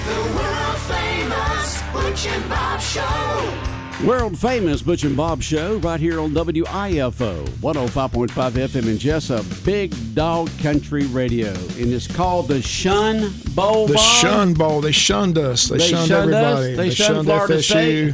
The world-famous Butch and Bob Show. World famous Butch and Bob Show right here on WIFO 105.5 FM in Jesup, Big Dog Country Radio. And it's called the Shun Bowl. The Shun Bowl. They shunned us. They shunned everybody. They shunned Florida FSU.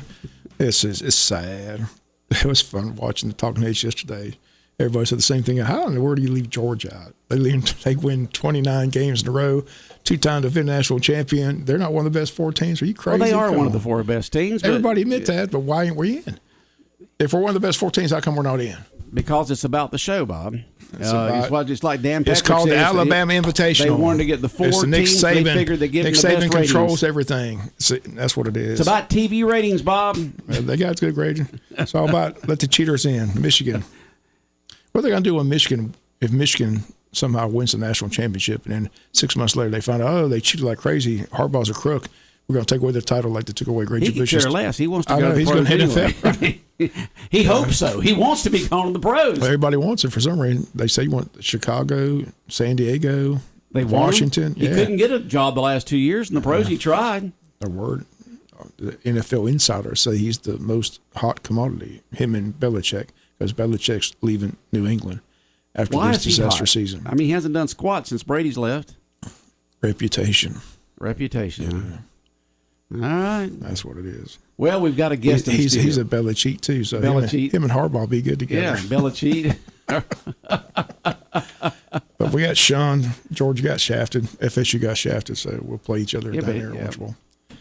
State. It's sad. It was fun watching the Talking Heads yesterday. Everybody said the same thing. How in the world do you leave Georgia out? They win 29 games in a row, 2-time defending national champion. They're not one of the best 4 teams. Are you crazy? Well, they are Come one on. of the 4 best teams. Everybody admit that, but why ain't we in? If we're one of the best 4 teams, how come we're not in? Because it's about the show, Bob. It's like Dan Patrick It's called the Alabama Invitational. They wanted to get the 4 it's Nick teams. Saban. They figured they give Nick them the Saban best controls ratings. everything. That's what it is. It's about TV ratings, Bob. They got good grading. It's all about let the cheaters in. Michigan. What are they going to do when if Michigan somehow wins the national championship and then 6 months later they find out, they cheated like crazy. Harbaugh's a crook. We're going to take away the title like they took away Reggie Bush. He could care less. He wants to I go know, to the he's pros going to anyway. He hopes so. He wants to be going to the pros. Well, everybody wants it for some reason. They say you want Chicago, San Diego, Washington. He couldn't get a job the last 2 years in the pros. He tried. The word, the NFL insiders say he's the most hot commodity, him and Belichick, because Belichick's leaving New England after this disaster season. I mean, he hasn't done squat since Brady's left. Reputation. Yeah. All right. That's what it is. Well, we've got a guest. He's a Belichick too, so him and Harbaugh be good together. Yeah, Belichick. But we got Sean. Georgia got shafted. FSU got shafted, so we'll play each other down there at Lynchville.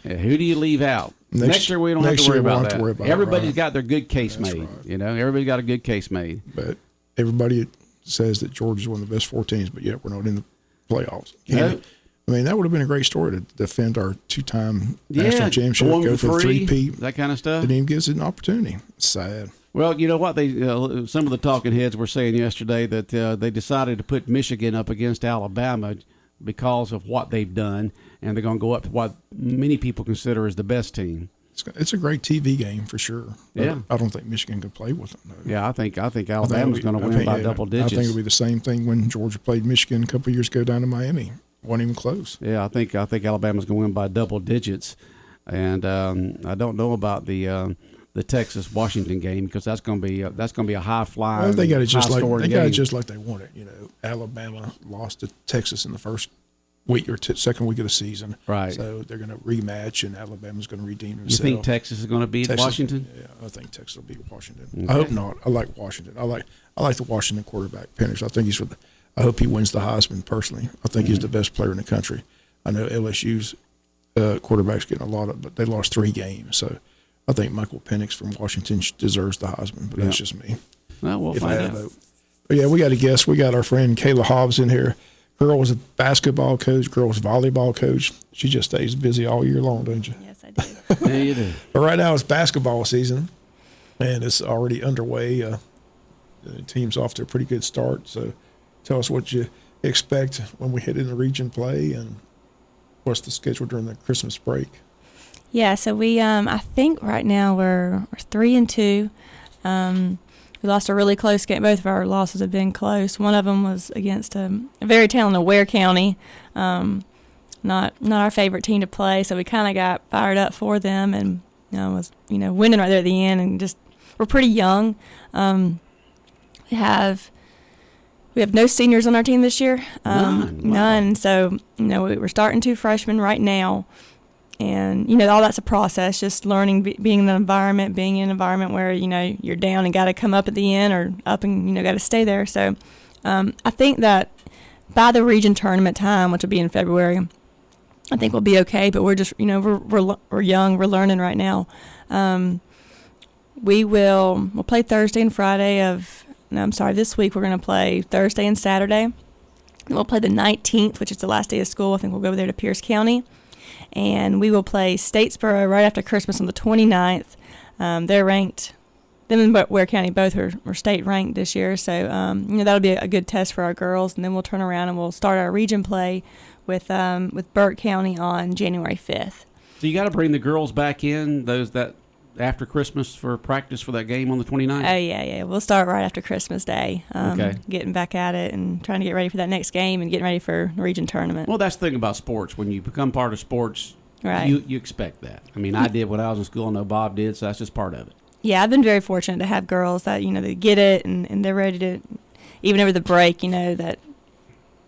Yeah, who do you leave out? Next year we don't have to worry about that. Everybody's got their good case made. Right. You know, everybody's got a good case made. But everybody says that Georgia's one of the best 4 teams, but yet we're not in the playoffs. No. I mean, that would have been a great story to defend our 2-time national championship, go for 3-peat. That kind of stuff. Didn't even give us an opportunity. It's sad. Well, you know what? Some of the talking heads were saying yesterday that they decided to put Michigan up against Alabama because of what they've done, and they're going to go up to what many people consider as the best team. It's a great TV game for sure. Yeah, I don't think Michigan could play with them, though. Yeah, I think Alabama's going to win by double digits. I think it'll be the same thing when Georgia played Michigan a couple of years ago down to Miami. Wasn't even close. Yeah, I think Alabama's going to win by double digits, and I don't know about the Texas-Washington game because that's going to be a high flying. Well, they got it just like they want it. You know, Alabama lost to Texas in the first week or second week of the season, right? So they're going to rematch, and Alabama's going to redeem themselves. You think Texas is going to beat Washington? Yeah, I think Texas will beat Washington. Okay. I hope not. I like Washington. I like the Washington quarterback, Penix. I think I hope he wins the Heisman personally. I think he's the best player in the country. I know LSU's quarterback's getting a lot of, but they lost 3 games, so I think Michael Penix from Washington deserves the Heisman. But that's just me. Well, we'll find out. But yeah, we got a guest. We got our friend Kayla Hobbs in here. Girl was a basketball coach. Girl was a volleyball coach. She just stays busy all year long, don't you? Yes, I do. Yeah, you do. But right now it's basketball season, and it's already underway. The team's off to a pretty good start. So tell us what you expect when we hit in the region play, and what's the schedule during the Christmas break. Yeah, so we I think right now we're 3-2. We lost a really close game. Both of our losses have been close. One of them was against a very talented Ware County, not our favorite team to play. So we kind of got fired up for them, and was winning right there at the end. And just we're pretty young. We have no seniors on our team this year. None. So we're starting 2 freshmen right now. And, all that's a process, just learning, being in an environment where, you're down and got to come up at the end or up and, got to stay there. So I think that by the region tournament time, which will be in February, I think we'll be okay. But we're just, we're young, we're learning right now. We'll play Thursday and Friday this week we're going to play Thursday and Saturday. And we'll play the 19th, which is the last day of school. I think we'll go over there to Pierce County. And we will play Statesboro right after Christmas on the 29th. They're ranked. Them and Ware County both are state ranked this year. So, that'll be a good test for our girls. And then we'll turn around and we'll start our region play with Burke County on January 5th. So you got to bring the girls back in, those that after Christmas for practice for that game on the 29th? Oh, yeah. We'll start right after Christmas Day. Okay. Getting back at it and trying to get ready for that next game and getting ready for the region tournament. Well, that's the thing about sports. When you become part of sports, Right. you expect that. I mean, I did when I was in school. I know Bob did, so that's just part of it. Yeah, I've been very fortunate to have girls that, they get it and they're ready to, even over the break, that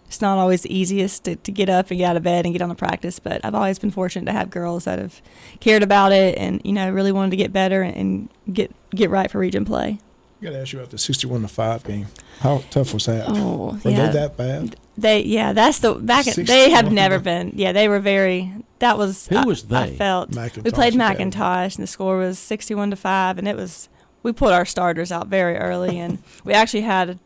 it's not always the easiest to get up and get out of bed and get on the practice, but I've always been fortunate to have girls that have cared about it and, really wanted to get better and get right for region play. I got to ask you about the 61-5 game. How tough was that? Oh, Were yeah. they that bad? That's the back. They have never been. Yeah, they were very. That was. Who was they? I felt McIntosh we played Academy. McIntosh, and the score was 61-5, and it was. We pulled our starters out very early, and we actually had.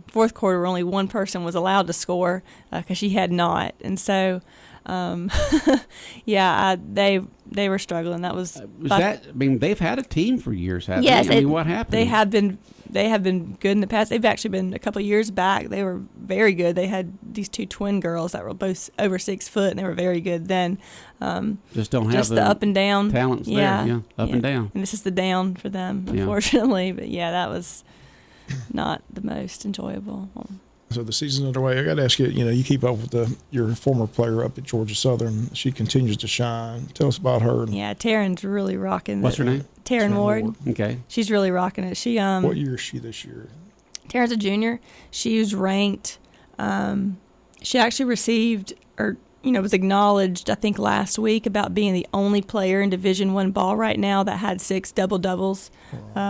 Fourth quarter, where only one person was allowed to score because she had not, and so. They were struggling. That was. They've had a team for years, haven't Yes, they? I mean, what happened? They have been good in the past. They've actually been a couple of years back. They were very good. They had these two twin girls that were both over 6 foot, and they were very good then. Just don't have the up and down talents there. Yeah, up and down. And this is the down for them, unfortunately. But that was not the most enjoyable. So the season's underway. I got to ask you, you keep up with your former player up at Georgia Southern. She continues to shine. Tell us about her. Yeah, Taryn's really rocking. What's her name? Taryn Ward. Okay. She's really rocking it. She What year is she this year? Taryn's a junior. She was ranked. She actually received was acknowledged, I think, last week about being the only player in Division I ball right now that had 6 double-doubles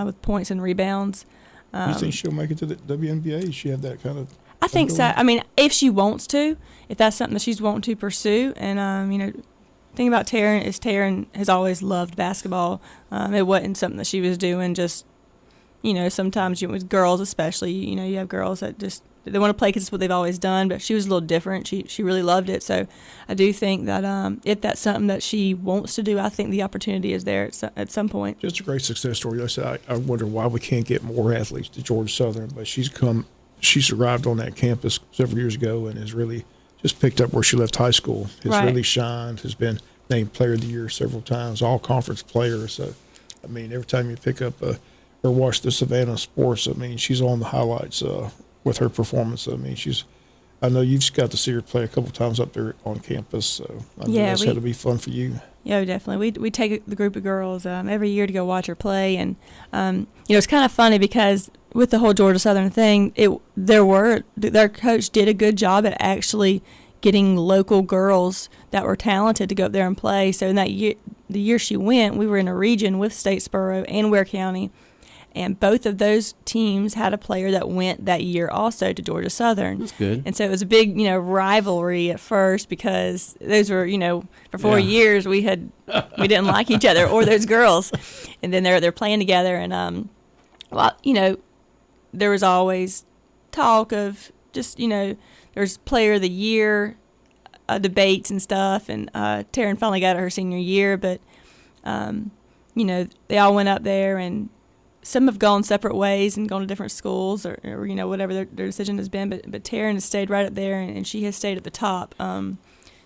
with points and rebounds. You think she'll make it to the WNBA? Does she have that kind of? I think so. I mean, if she wants to, if that's something that she's wanting to pursue, and the thing about Taryn is Taryn has always loved basketball. It wasn't something that she was doing just, sometimes with girls especially, you have girls that just they want to play because it's what they've always done. But she was a little different. She really loved it. So I do think that if that's something that she wants to do, I think the opportunity is there at some point. Just a great success story. I wonder why we can't get more athletes to Georgia Southern, but she's arrived on that campus several years ago and has really just picked up where she left high school. Has really shined, has been named Player of the Year several times, all conference player. So, I mean, every time you pick up or watch the Savannah Sports, I mean, she's on the highlights with her performance. I mean, I know you've just got to see her play a couple times up there on campus, so I know that's got to be fun for you. Yeah, definitely. We take the group of girls every year to go watch her play, and it's kind of funny because with the whole Georgia Southern thing, their coach did a good job at actually getting local girls that were talented to go up there and play. So in that year, the year she went, we were in a region with Statesboro and Ware County, and both of those teams had a player that went that year also to Georgia Southern. That's good. And so it was a big, rivalry at first because those were, for 4 years we didn't like each other or those girls, and then they're playing together, and there was always talk of just there's Player of the Year debates and stuff, and Taryn finally got it her senior year, but they all went up there, and some have gone separate ways and gone to different schools or whatever their decision has been, but Taryn has stayed right up there, and she has stayed at the top.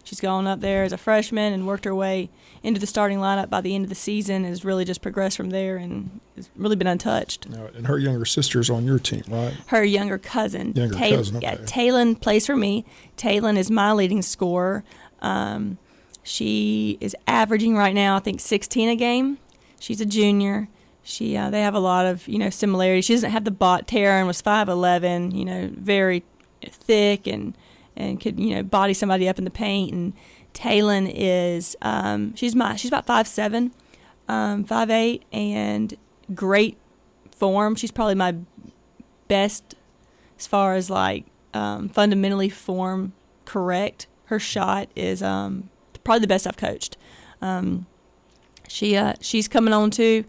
She's gone up there as a freshman and worked her way into the starting lineup by the end of the season, has really just progressed from there and has really been untouched. And her younger sister's on your team, right? Her younger cousin. Cousin, okay. Yeah, Taylon plays for me. Taylon is my leading scorer. She is averaging right now, I think, 16 a game. She's a junior. They have a lot of, similarities. She doesn't have the bot. Taryn was 5'11", very thick and could, body somebody up in the paint. And Taylon is, she's about 5'7", 5'8", and great form. She's probably my best as far as fundamentally form correct. Her shot is probably the best I've coached. She's coming on too.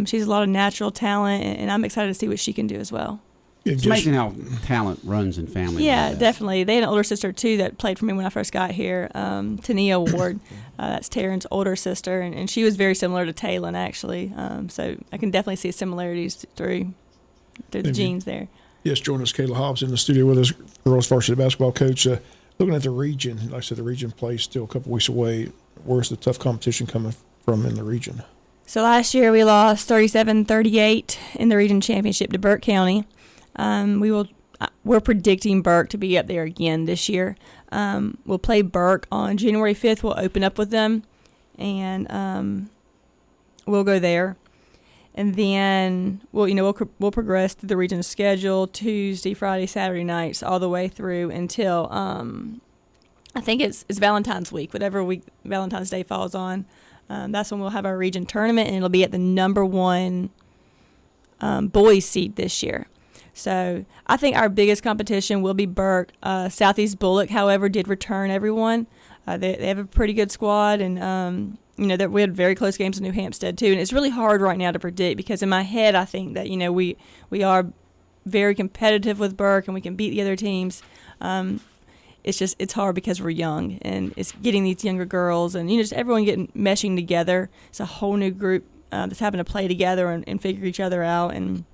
She has a lot of natural talent, and I'm excited to see what she can do as well. It's amazing how talent runs in families. Yeah, definitely. They had an older sister, too, that played for me when I first got here, Tania Ward. That's Taryn's older sister, and she was very similar to Taylon, actually. So I can definitely see similarities through the genes there. Yes, join us, Kayla Hobbs, in the studio with us, girls varsity basketball coach. Looking at the region, like I said, the region play is still a couple weeks away. Where's the tough competition coming from in the region? So last year we lost 37-38 in the region championship to Burke County. We're predicting Burke to be up there again this year. We'll play Burke on January 5th. We'll open up with them, and we'll go there. And then we'll progress through the region schedule Tuesday, Friday, Saturday nights all the way through until I think it's Valentine's week, whatever week Valentine's Day falls on. That's when we'll have our region tournament, and it'll be at the number 1 boys seed this year. So I think our biggest competition will be Burke. Southeast Bullock, however, did return everyone. They have a pretty good squad, and we had very close games in New Hampstead too. And it's really hard right now to predict because in my head I think that we are very competitive with Burke and we can beat the other teams. It's hard because we're young, and it's getting these younger girls and just everyone meshing together. It's a whole new group that's having to play together and figure each other out. And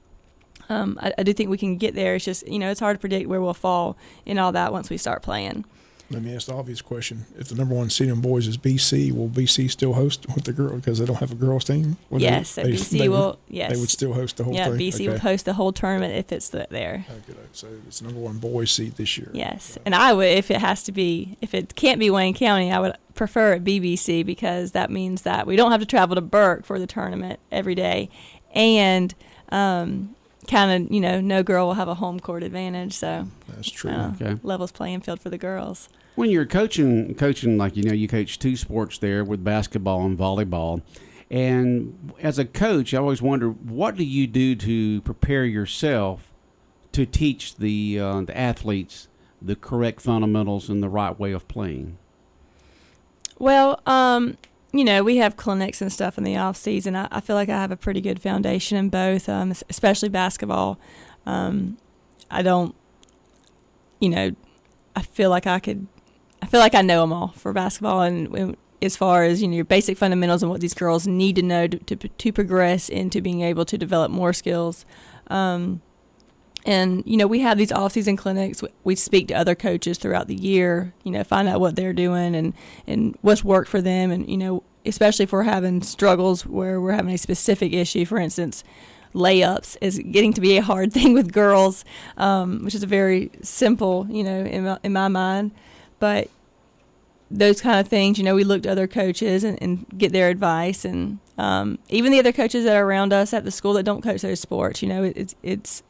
I do think we can get there. It's just it's hard to predict where we'll fall in all that once we start playing. Let me ask the obvious question: if the number 1 seed in boys is BC, will BC still host with the girl because they don't have a girls team? Yes, so BC will. Yes, they would still host the whole thing. Yeah, BC would host the whole tournament if it's there. Okay, so it's number 1 boys seed this year. Yes, and I would, if it can't be Wayne County, I would prefer it BBC because that means that we don't have to travel to Burke for the tournament every day, and kind of no girl will have a home court advantage. So that's true. Okay. Levels playing field for the girls. When you're coaching like you coach 2 sports there with basketball and volleyball, and as a coach, I always wonder, what do you do to prepare yourself to teach the athletes the correct fundamentals and the right way of playing? Well, we have clinics and stuff in the off season. I feel like I have a pretty good foundation in both, especially basketball. I don't, I feel like I know them all for basketball, and as far as your basic fundamentals and what these girls need to know to progress into being able to develop more skills. And we have these off-season clinics. We speak to other coaches throughout the year, find out what they're doing and what's worked for them, and especially if we're having struggles where we're having a specific issue. For instance, layups is getting to be a hard thing with girls, which is a very simple, in my mind. But those kind of things, we look to other coaches and get their advice, and even the other coaches that are around us at the school that don't coach those sports, it's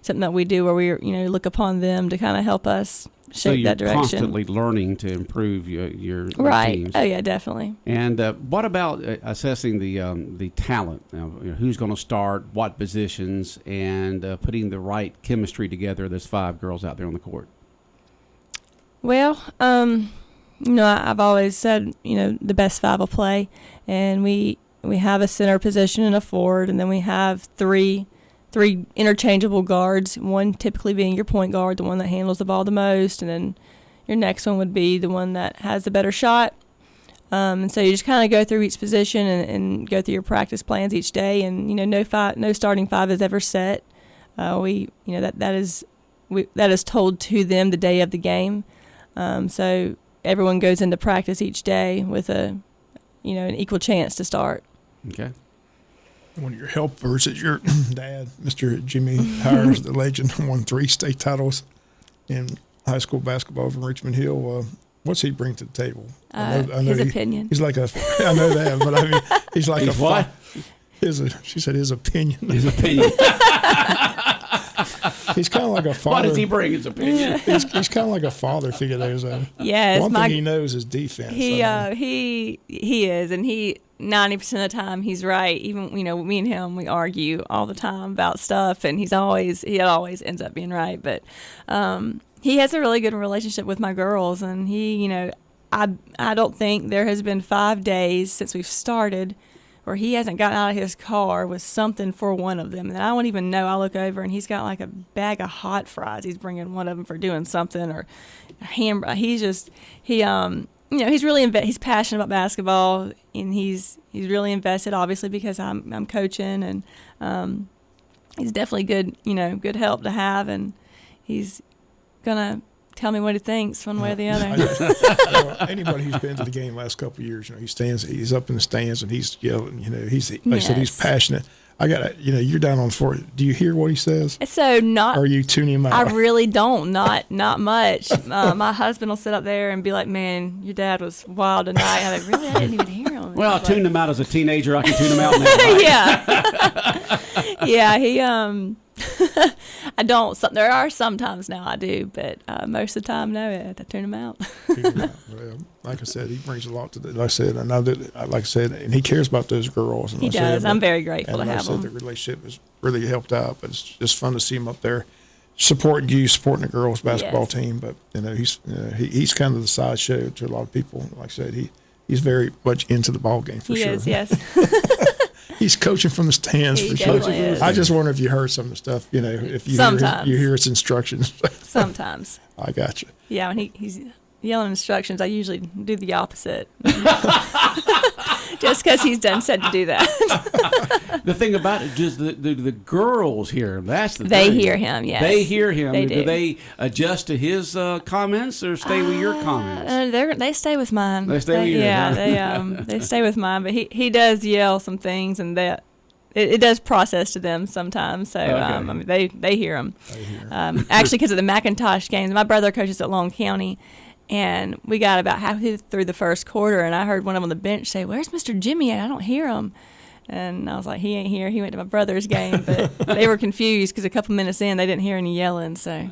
something that we do where we look upon them to kind of help us shape that direction. So you're constantly learning to improve your right. teams. Oh yeah, definitely. And what about assessing the talent? Who's going to start, what positions, and putting the right chemistry together of those 5 girls out there on the court? Well, I've always said, the best 5 will play, and we have a center position and a forward, and then we have three interchangeable guards, one typically being your point guard, the one that handles the ball the most, and then your next one would be the one that has the better shot. And so you just kind of go through each position and go through your practice plans each day, and no starting 5 is ever set. That is told to them the day of the game. So everyone goes into practice each day with an equal chance to start. Okay. One of your helpers is your dad, Mr. Jimmy Hires, the legend, won 3 state titles in high school basketball from Richmond Hill. What's he bring to the table? I know his opinion. He's like I know that, but I mean, he's like he's what? She said his opinion. His opinion. He's kind of like a father. What does he bring? His opinion. He's kind of like a father figure. There's one thing he knows is defense. He is, and 90% of the time he's right. Even me and him, we argue all the time about stuff, and he always ends up being right. But he has a really good relationship with my girls, and I don't think there has been 5 days since we've started where he hasn't gotten out of his car with something for one of them. And I won't even know. I look over and he's got like a bag of hot fries. He's bringing one of them for doing something, or a hamburger. He's really he's passionate about basketball, and he's really invested, obviously, because I'm coaching, and he's definitely good help to have, and he's gonna tell me what he thinks one way or the other. Anybody who's been to the game last couple of years, he's up in the stands and he's yelling. He's like I said, he's passionate. You're down on the floor. Do you hear what he says? So not. Or are you tuning him out? I really don't. Not much. My husband will sit up there and be like, "Man, your dad was wild tonight." I'm like, "Really? I didn't even hear him." Well, I tuned him out as a teenager. I can tune him out now. Right? Yeah. He I don't. There are sometimes now I do, but most of the time, no. I tune him out. Well, like I said, he brings a lot to the. Like I said, I know that. Like I said, and he cares about those girls. And He does. I'm very grateful to have him. The relationship has really helped out, but it's just fun to see him up there supporting you, supporting the girls basketball team. But he's kind of the sideshow to a lot of people. Like I said, he's very much into the ball game for sure. He is, yes. He's coaching from the stands for sure. Is. I just wonder if you heard some of the stuff. If you hear his instructions. Sometimes. I got you. Yeah, when he's yelling instructions, I usually do the opposite. Just because he's done said to do that. The thing about it, just the girls hear him. That's the They thing. hear him, yes. They hear him. They do they adjust to his comments or stay with your comments? They stay with mine. They stay with yours, Yeah, huh? they stay with mine. But he does yell some things, and that it does process to them sometimes. So Okay. they hear him. Actually, because of the McIntosh games, my brother coaches at Long County. And we got about halfway through the first quarter, and I heard one of them on the bench say, "Where's Mr. Jimmy at? I don't hear him." And I was like, "He ain't here. He went to my brother's game." But they were confused because a couple minutes in, they didn't hear any yelling, so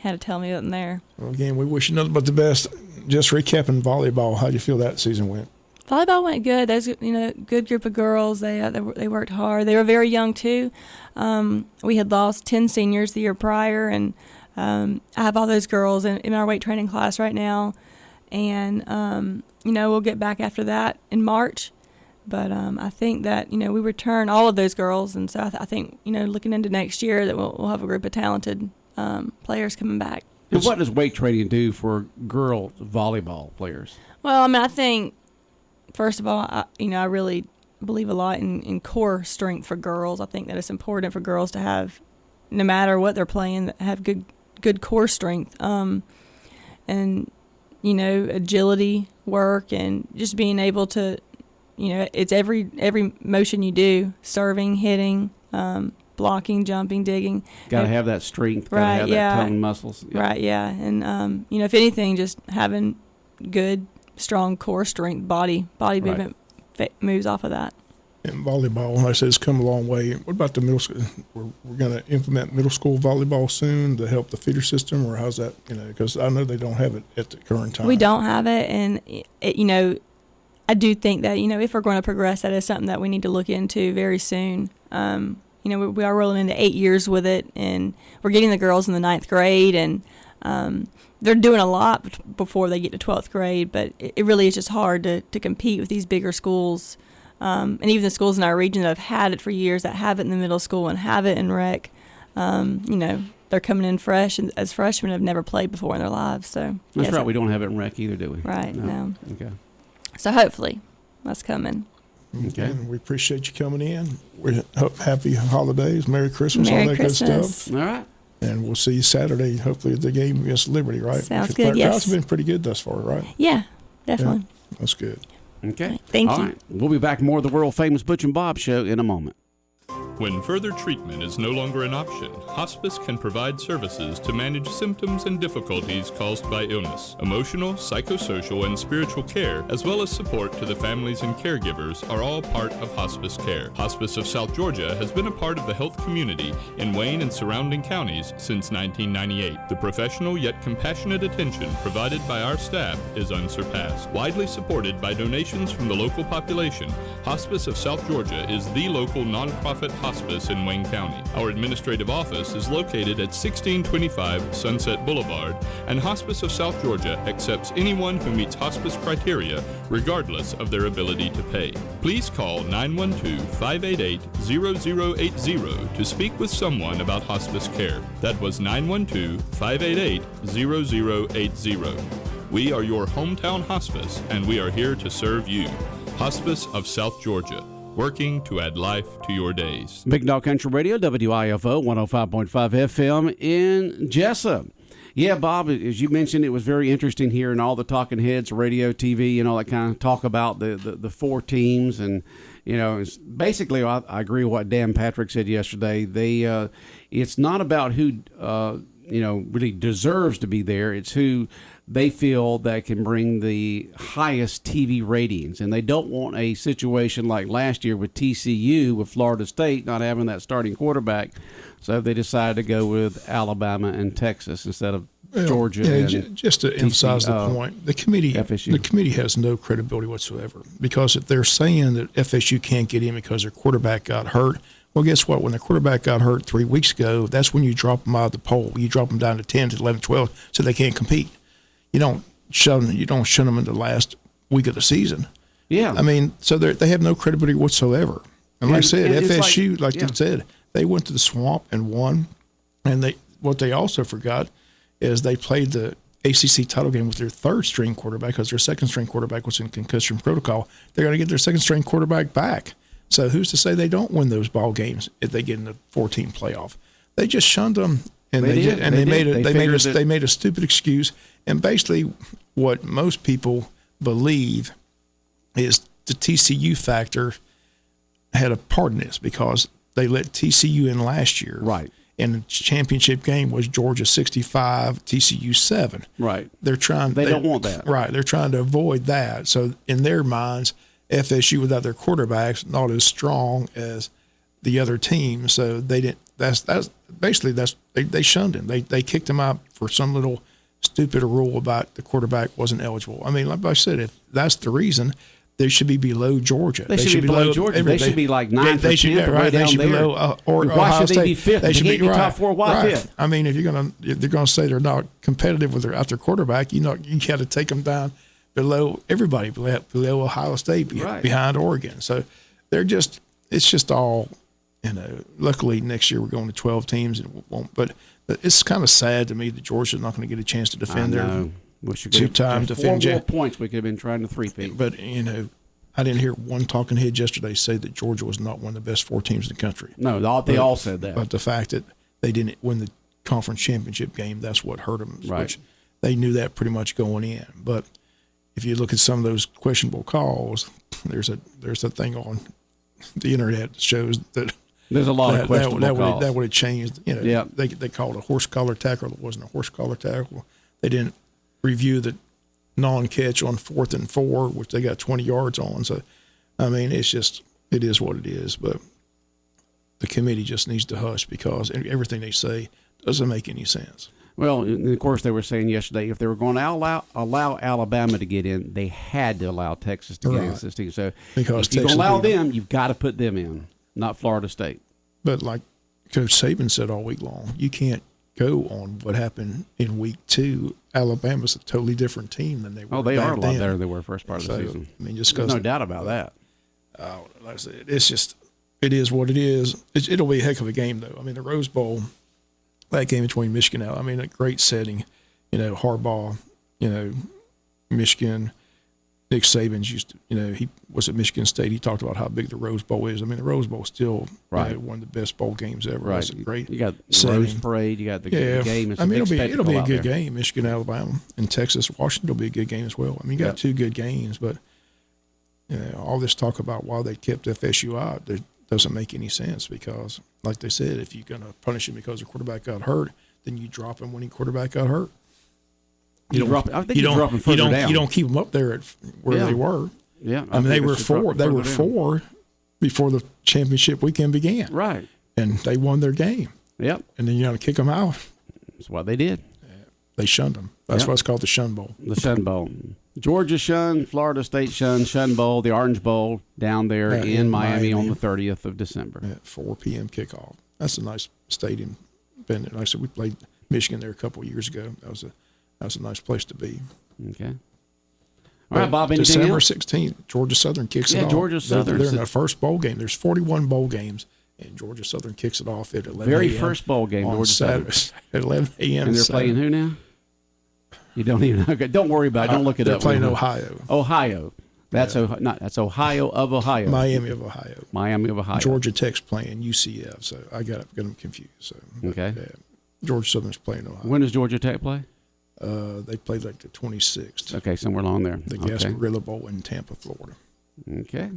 had to tell me wasn't there. Well, again, we wish you nothing but the best. Just recapping volleyball, how do you feel that season went? Volleyball went good. There's good group of girls. They worked hard. They were very young too. We had lost 10 seniors the year prior, and I have all those girls in our weight training class right now, and we'll get back after that in March. But I think that we return all of those girls, and so I think looking into next year that we'll have a group of talented players coming back. And what does weight training do for girl volleyball players? Well, I mean, I think first of all, I really believe a lot in core strength for girls. I think that it's important for girls to have, no matter what they're playing, have good core strength, and agility work, and just being able to, it's every motion you do: serving, hitting, blocking, jumping, digging. Got to have that strength. Got to Right, have yeah. that tone muscles. Yep. Right, yeah, and if anything, just having good, strong core strength, body movement moves off of that. In volleyball, like I said, it's come a long way. What about the middle school? We're going to implement middle school volleyball soon to help the feeder system, or how's that? Because I know they don't have it at the current time. We don't have it, and I do think that if we're going to progress, that is something that we need to look into very soon. We are rolling into 8 years with it, and we're getting the girls in the 9th grade, and they're doing a lot before they get to 12th grade. But it really is just hard to compete with these bigger schools. And even the schools in our region that have had it for years, that have it in the middle school and have it in rec, they're coming in fresh and as freshmen have never played before in their lives. So That's right. We don't have it in rec either, do we? Right. No. Okay. So hopefully that's coming. Okay. And we appreciate you coming in. We hope happy holidays, Merry Christmas, Merry all that Christmas. good stuff. All right. And we'll see you Saturday, hopefully, at the game against Liberty, right? Sounds good, yes. Crowds have been pretty good thus far, right? Yeah, definitely. Yeah, that's good. Okay. Thank All you. right. We'll be back more of the world famous Butch and Bob show in a moment. When further treatment is no longer an option, hospice can provide services to manage symptoms and difficulties caused by illness. Emotional, psychosocial, and spiritual care, as well as support to the families and caregivers, are all part of hospice care. Hospice of South Georgia has been a part of the health community in Wayne and surrounding counties since 1998. The professional yet compassionate attention provided by our staff is unsurpassed. Widely supported by donations from the local population, Hospice of South Georgia is the local nonprofit hospice in Wayne County. Our administrative office is located at 1625 Sunset Boulevard, and Hospice of South Georgia accepts anyone who meets hospice criteria, regardless of their ability to pay. Please call 912-588-0080 to speak with someone about hospice care. That was 912-588-0080. We are your hometown hospice, and we are here to serve you. Hospice of South Georgia, working to add life to your days. Big Dog Country Radio, WIFO 105.5 FM in Jesup. Yeah, Bob, as you mentioned, it was very interesting hearing all the talking heads, radio, TV, and all that kind of talk about the four teams. And, it's basically, I agree with what Dan Patrick said yesterday. It's not about who, really deserves to be there. It's who they feel that can bring the highest TV ratings. And they don't want a situation like last year with TCU, with Florida State not having that starting quarterback. So they decided to go with Alabama and Texas instead of Georgia. And just to emphasize the point, the committee has no credibility whatsoever, because if they're saying that FSU can't get in because their quarterback got hurt, well, guess what? When the quarterback got hurt 3 weeks ago, that's when you drop them out of the poll. You drop them down to 10, to 11, 12, so they can't compete. You don't shun them in the last week of the season. Yeah, I mean, so they have no credibility whatsoever. And like I said, FSU, they said, they went to the Swamp and won. And what they also forgot is they played the ACC title game with their third string quarterback, because their second string quarterback was in concussion protocol. They're going to get their second string quarterback back. So who's to say they don't win those ball games if they get in the 14 playoff? They just shunned them, and they made a stupid excuse. And basically, what most people believe is the TCU factor had a part in this, because they let TCU in last year. Right. And the championship game was Georgia 65, TCU 7. Right. They don't want that. Right. They're trying to avoid that. So in their minds, FSU without their quarterbacks not as strong as the other team. So they didn't. They shunned him. They kicked him out for some little stupid rule about the quarterback wasn't eligible. I mean, like I said, if that's the reason, they should be below Georgia. They should be below Georgia. They should be like 9th or 10th, right down there. Below, why should they be 5th? They should be top 4. Why 5th? I mean, if they're gonna say they're not competitive with their quarterback, you got to take them down below everybody, below Ohio State, behind Oregon. So it's just all, luckily next year we're going to 12 teams and it won't. But it's kind of sad to me that Georgia's not going to get a chance to defend their two-time defending. 4 more points we could have been trying to three-peat. But, I didn't hear one talking head yesterday say that Georgia was not one of the best 4 teams in the country. No, they all said that. But the fact that they didn't win the conference championship game, that's what hurt them. Right. Which they knew that pretty much going in. But if you look at some of those questionable calls, there's a thing on the internet that shows that there's a lot of questionable calls. That would have changed. They called a horse collar tackle that wasn't a horse collar tackle. They didn't review the non-catch on 4th and 4, which they got 20 yards on. So, I mean, it is what it is. But the committee just needs to hush, because everything they say doesn't make any sense. Well, of course, they were saying yesterday if they were going to allow Alabama to get in, they had to allow Texas to get in this team. So because if you're going to allow them, you've got to put them in, not Florida State. But like Coach Saban said all week long, you can't go on what happened in week 2. Alabama's a totally different team than they were. Oh, they are a lot then. better than they were first part of the season. I mean, there's no doubt about that. Like I said, it is what it is. It'll be a heck of a game, though. I mean, the Rose Bowl, that game between Michigan and a great setting. Harbaugh, Michigan. Nick Saban's used to, he was at Michigan State. He talked about how big the Rose Bowl is. I mean, the Rose Bowl is still one of the best bowl games ever. Right. It's a great You got the setting. Rose Parade. You got the game. It's It'll be a good game. Michigan, Alabama, and Texas, Washington will be a good game as well. I mean, you got 2 good games, but all this talk about why they kept FSU out doesn't make any sense, because, like they said, if you're going to punish him because the quarterback got hurt, then you drop him when the quarterback got hurt. You don't keep them up there at where they were. Yeah, I mean they were 4 before the championship weekend began. Right, and they won their game. Yep, and then you got to kick them out. That's what they did. They shunned them. That's why it's called the Shun Bowl. The Shun Bowl. Georgia Shun, Florida State Shun Bowl, the Orange Bowl down there in Miami on the 30th of December. At 4 p.m. kickoff. That's a nice stadium. Like I said, we played Michigan there a couple of years ago. That was a nice place to be. Okay. All right, Bob, anything December else? 16th, Georgia Southern kicks it off. Georgia Southern. They're in their first bowl game. There's 41 bowl games, and Georgia Southern kicks it off at 11 Very first bowl game, on Georgia Saturday Southern. at 11 a.m. And they're playing who now? You don't even know. Okay, don't worry about it. Don't look it they're up. They're playing Ohio. Ohio. That's that's Ohio of Ohio. Miami of Ohio. Miami of Ohio. Georgia Tech's playing UCF, so I got them confused. So okay. Georgia Southern's playing Ohio. When does Georgia Tech play? They played like the 26th. Okay, somewhere along there. The Okay. Gasparilla Bowl in Tampa, Florida. Okay.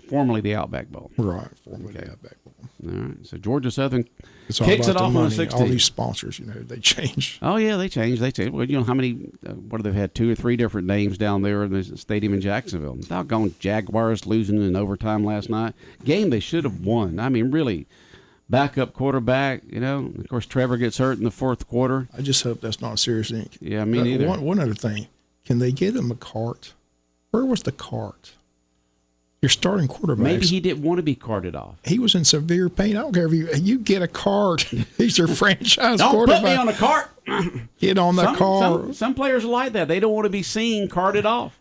Formerly the Outback Bowl. Right, formerly Okay. the Outback Bowl. All right. So Georgia Southern It's all kicks about it the off on the money. 16th. All these sponsors, they change. Oh yeah, they changed. They changed. Well, you know how many? What have they had? 2 or 3 different names down there in the stadium in Jacksonville. Doggone Jaguars losing in overtime last night. Game they should have won. I mean, really. Backup quarterback. Of course, Trevor gets hurt in the 4th quarter. I just hope that's not a serious thing. Yeah, me neither. One other thing. Can they get him a cart? Where was the cart? Your starting quarterback. Maybe he didn't want to be carted off. He was in severe pain. I don't care if you get a cart. He's your franchise Don't quarterback. put me on a cart. Get on the car. Some players are like that. They don't want to be seen carted off.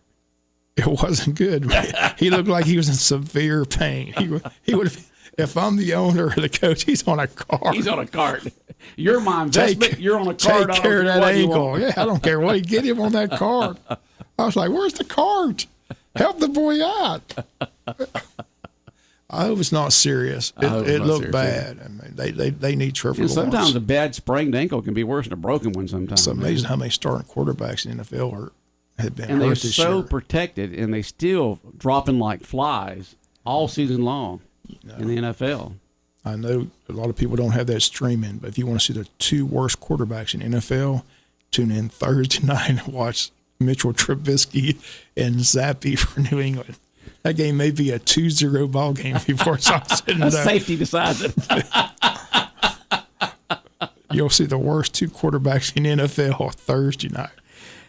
It wasn't good. He looked like he was in severe pain. He would have. If I'm the owner or the coach, he's on a cart. He's on a cart. You're my investment. You're on a cart. Take care of that ankle. Yeah, I don't care what. Get him on that cart. I was like, where's the cart? Help the boy out. I hope it's not serious. It looked bad. I mean, they need Trevor Lawrence. Sometimes a bad sprained ankle can be worse than a broken one sometimes. It's amazing how many starting quarterbacks in the NFL have been and hurt they're this so year. protected, and they still dropping like flies all season long in the NFL. I know a lot of people don't have that streaming, but if you want to see the 2 worst quarterbacks in NFL, tune in Thursday night and watch Mitchell Trubisky and Zappy for New England. That game may be a 2-0 ball game before it's all said and done. Safety decides it. You'll see the worst 2 quarterbacks in NFL Thursday night.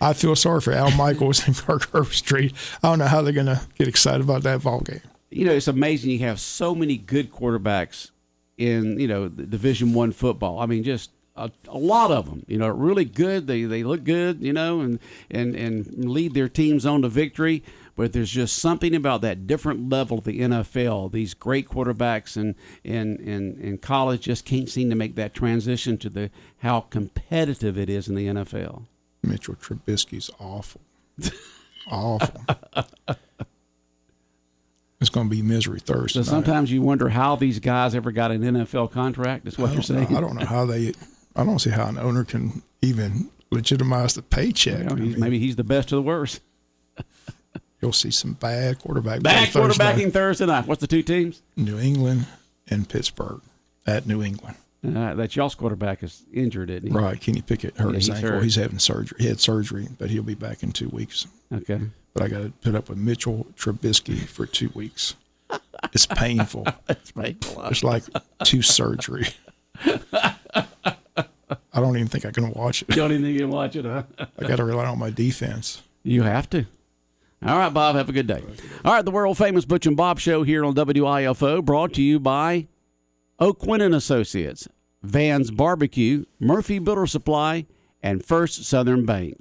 I feel sorry for Al Michaels and Kirk Herbstreit. I don't know how they're going to get excited about that ball game. It's amazing you have so many good quarterbacks in, the Division I football. I mean, just a lot of them, really good. They look good, and lead their teams on to victory. But there's just something about that different level of the NFL. These great quarterbacks in college just can't seem to make that transition to how competitive it is in the NFL. Mitchell Trubisky's awful. Awful. It's going to be misery Thursday. So sometimes you wonder how these guys ever got an NFL contract. Is what you're saying? I don't know how I don't see how an owner can even legitimize the paycheck. Maybe he's the best of the worst. You'll see some bad quarterback. Bad quarterbacking Thursday night. What's the 2 teams? New England and Pittsburgh at New England. That y'all's quarterback is injured, isn't he? Right. Kenny Pickett hurt his ankle. Hurt. He's having surgery. He had surgery, but he'll be back in 2 weeks. Okay. But I got to put up with Mitchell Trubisky for 2 weeks. It's painful. It's painful. It's like 2 surgery. I don't even think I can watch it. You don't even think you can watch it, huh? I got to rely on my defense. You have to. All right, Bob, have a good day. All right, the world-famous Butch and Bob Show here on WIFO, brought to you by O'Quinn and Associates, Van's Barbecue, Murphy Builder Supply, and First Southern Bank.